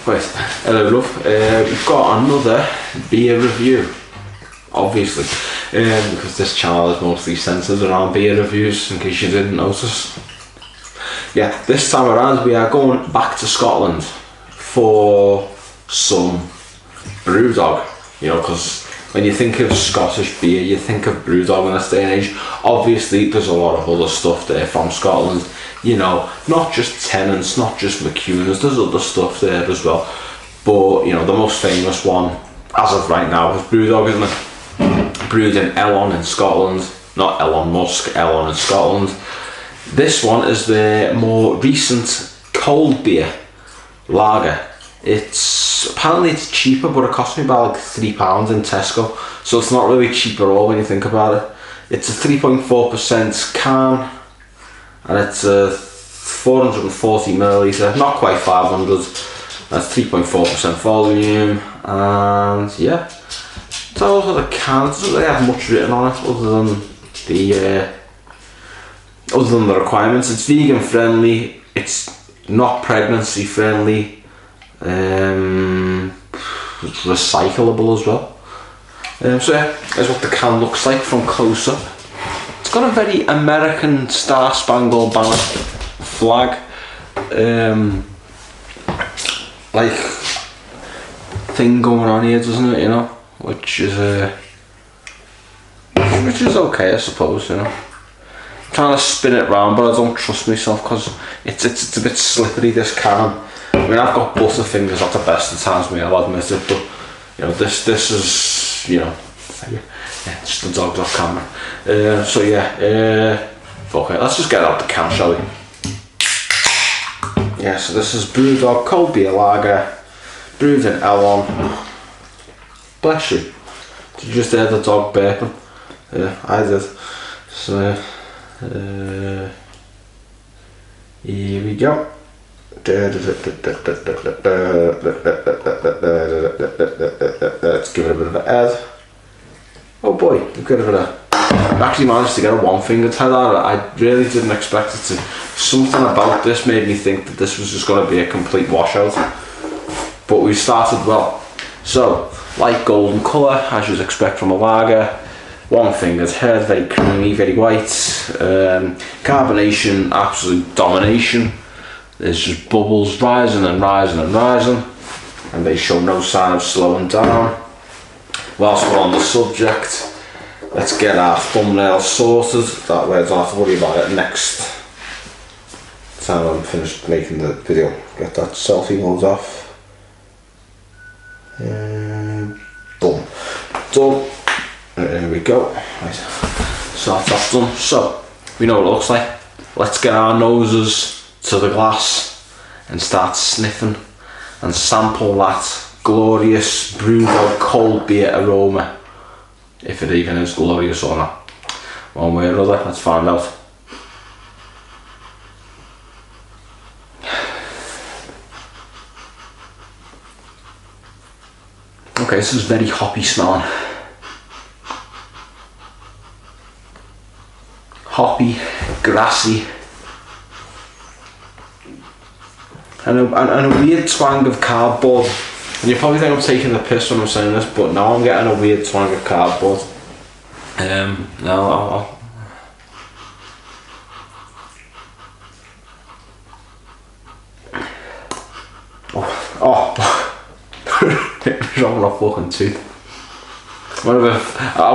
Right, hello love. We've got another beer review, obviously, because this channel is mostly centred around beer reviews, in case you didn't notice. Yeah, this time around we are going back to Scotland for some BrewDog, you know, because when you think of Scottish beer, you think of BrewDog in this day and age. Obviously, there's a lot of other stuff there from Scotland, you know, not just Tennent's, not just McEwen's, there's other stuff there as well. But, you know, the most famous one, as of right now, is BrewDog, isn't it? Brewed in Ellon in Scotland, not Elon Musk, Ellon in Scotland. This one is the more recent cold beer lager. Apparently it's cheaper, but it cost me about like £3 in Tesco, so it's not really cheap at all when you think about it. It's a 3.4% can, and it's a 440ml, not quite 500. That's 3.4% volume, and yeah, that's all the can. It doesn't really have much written on it other than the requirements. It's vegan friendly. It's not pregnancy friendly. It's recyclable as well. So yeah, that's what the can looks like from close up. It's got a very American Star Spangled Banner flag, like thing going on here, doesn't it? You know, which is okay, I suppose. You know, I'm trying to spin it round, but I don't trust myself because it's a bit slippery, this can. I mean, I've got butterfingers at the best of times, I'll admit it, but you know, this is, you know, yeah, it's the dog's off camera. So yeah, okay, let's just get out the can, shall we? Yeah, so this is BrewDog Cold Beer Lager, brewed in Ellon. Bless you. Did you just hear the dog burping? Yeah, I did. So, here we go. Let's give it a bit of an head. Oh boy, we've got a bit of. I actually managed to get a one-fingered head out of it. I really didn't expect it to. Something about this made me think that this was just going to be a complete washout. But we started well. So, light golden colour, as you'd expect from a lager. One-fingered head, very creamy, very white. Carbonation, absolute domination. There's just bubbles rising and rising and rising, and they show no sign of slowing down. Whilst we're on the subject, let's get our thumbnail sorted. That way I don't have to worry about it next time I'm finished making the video. Get that selfie mode off. Boom. Done. There we go. Right. So that's done. So, we know what it looks like. Let's get our noses to the glass and start sniffing and sample that glorious BrewDog cold beer aroma, if it even is glorious or not. One way or another, let's find out. Okay, this is very hoppy smelling. Hoppy, grassy. And a weird twang of cardboard. And you probably think I'm taking the piss when I'm saying this, but now I'm getting a weird twang of cardboard. No, it's on my fucking tooth. I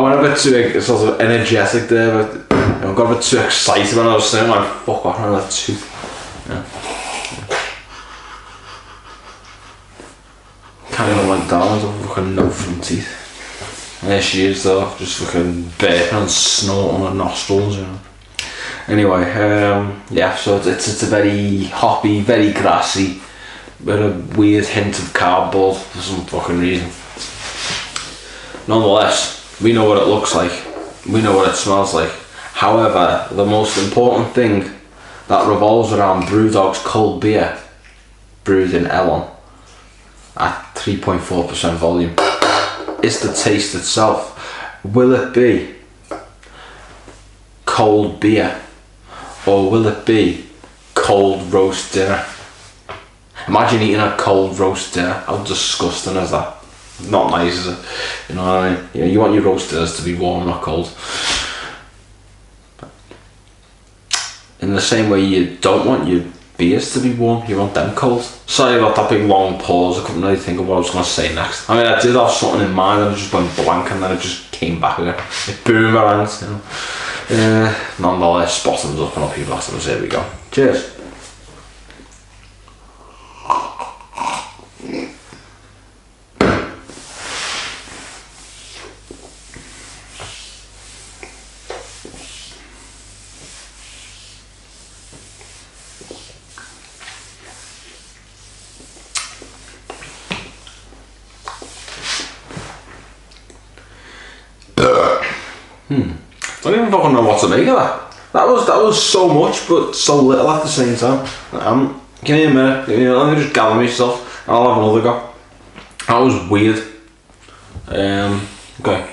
went a bit too sort of energetic there, but I got a bit too excited when I was saying, like, fuck off, on that tooth. Yeah. Kind of went down with a fucking no front teeth. There she is though, just fucking burping and snorting her nostrils, you know. Anyway, yeah, so it's a very hoppy, very grassy, with a weird hint of cardboard for some fucking reason. Nonetheless, we know what it looks like, we know what it smells like. However, the most important thing that revolves around BrewDog's cold beer, brewed in Ellon, at 3.4% volume, is the taste itself. Will it be cold beer, or will it be cold roast dinner? Imagine eating a cold roast dinner. How disgusting is that? Not nice, is it? You know what I mean? You know, you want your roast dinners to be warm, not cold. In the same way you don't want your beers to be warm, you want them cold. Sorry about that big long pause, I couldn't really think of what I was going to say next. I mean, I did have something in mind and I just went blank and then it just came back again. It boomerangs, you know. Nonetheless, bottoms up and up your bottoms, here we go. Cheers. Don't even fucking know what to make of that. That was so much, but so little at the same time. Give me a minute. Let me just gather myself, and I'll have another go. That was weird. Okay.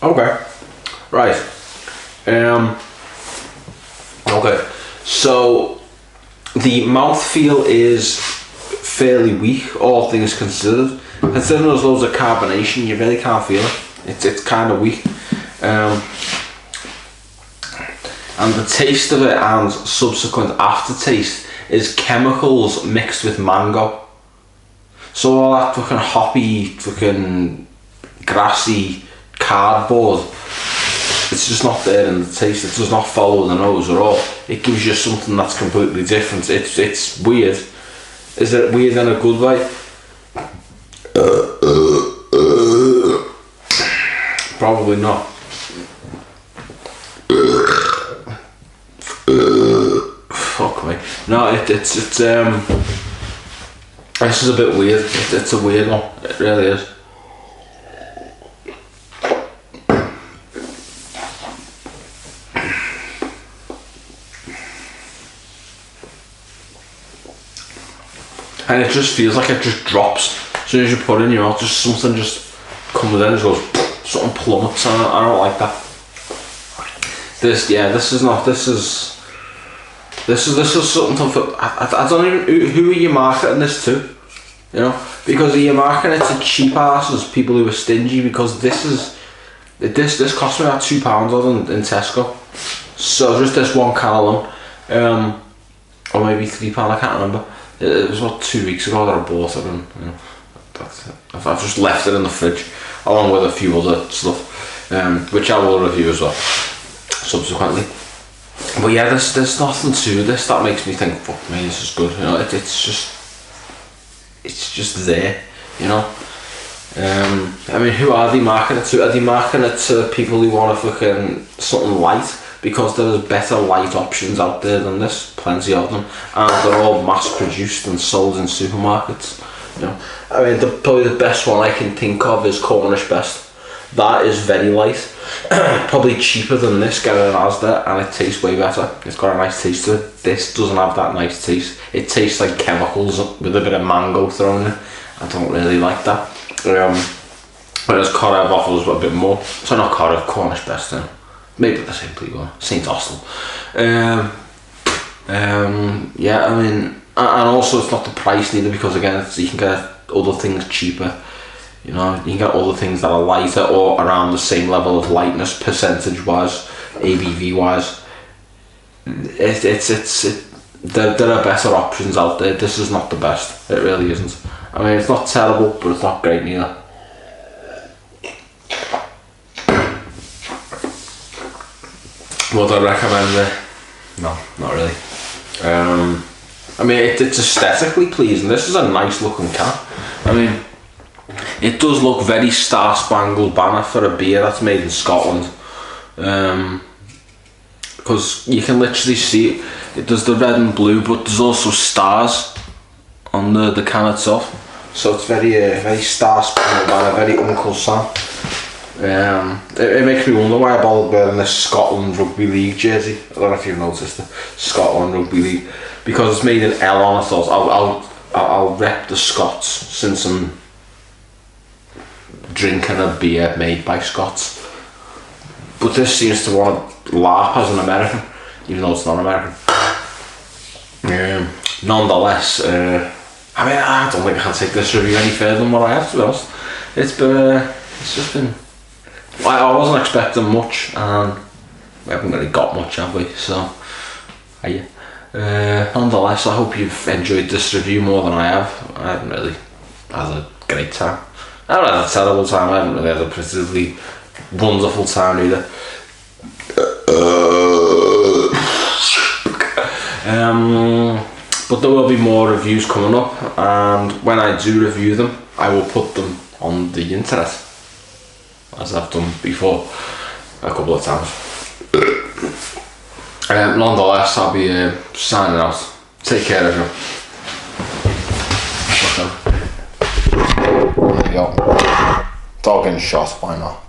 Okay, right. Okay, so the mouthfeel is fairly weak, all things considered. Considering there's loads of carbonation, you really can't feel it. It's kind of weak. And the taste of it and subsequent aftertaste is chemicals mixed with mango. So all that fucking hoppy, fucking grassy cardboard, it's just not there in the taste. It does not follow the nose at all. It gives you something that's completely different. It's weird. Is it weird in a good way? Probably not. Fuck me. No, it's this is a bit weird. It's a weird one. It really is. And it just feels like it just drops as soon as you put it in your mouth. Just something just comes in and goes, something plummets. I don't like that. This is something tough. I don't even, who are you marketing this to? You know, because are you marketing it to cheap asses, people who are stingy? Because this cost me about £2 in Tesco. So just this one can alone, or maybe £3. I can't remember. It was about 2 weeks ago that I bought it, and you know, that's it. I've just left it in the fridge along with a few other stuff, which I will review as well subsequently. But yeah, there's nothing to this that makes me think, fuck me, this is good. You know, it's just there. You know. I mean, who are they marketing it to? Are they marketing it to people who want to fucking something light? Because there's better light options out there than this, plenty of them, and they're all mass produced and sold in supermarkets. You know, I mean, probably the best one I can think of is Cornish Best. That is very light, probably cheaper than this, get it in Asda, and it tastes way better. It's got a nice taste to it. This doesn't have that nice taste. It tastes like chemicals with a bit of mango thrown in. I don't really like that. Whereas Cornish offers a bit more. So not Cornish Best then. Maybe the same people, St. Austell. Yeah, I mean, and also it's not the price neither, because again, you can get other things cheaper. You know, you can get other things that are lighter or around the same level of lightness, percentage-wise, ABV-wise. There are better options out there. This is not the best. It really isn't. I mean, it's not terrible, but it's not great neither. Would I recommend it? No, not really. I mean, it's aesthetically pleasing. This is a nice looking can. I mean, it does look very Star Spangled Banner for a beer that's made in Scotland. Because you can literally see it does the red and blue, but there's also stars on the can itself. So it's very Star Spangled Banner, very Uncle Sam. It makes me wonder why I bothered wearing this Scotland Rugby League jersey. I don't know if you've noticed it. Scotland Rugby League, because it's made in L on it. So I'll rep the Scots since I'm drinking a beer made by Scots. But this seems to want to LARP as an American, even though it's not American. Nonetheless, I mean, I don't think I can take this review any further than what I have, to be honest. It's just been. I wasn't expecting much, and we haven't really got much, have we? So, yeah. Nonetheless, I hope you've enjoyed this review more than I have. I haven't really had a great time. I haven't had a terrible time. I haven't really had a particularly wonderful time either. But there will be more reviews coming up, and when I do review them, I will put them on the internet, as I've done before a couple of times. Nonetheless, I'll be signing out. Take care, everyone. There you go. Dog in shot, why not?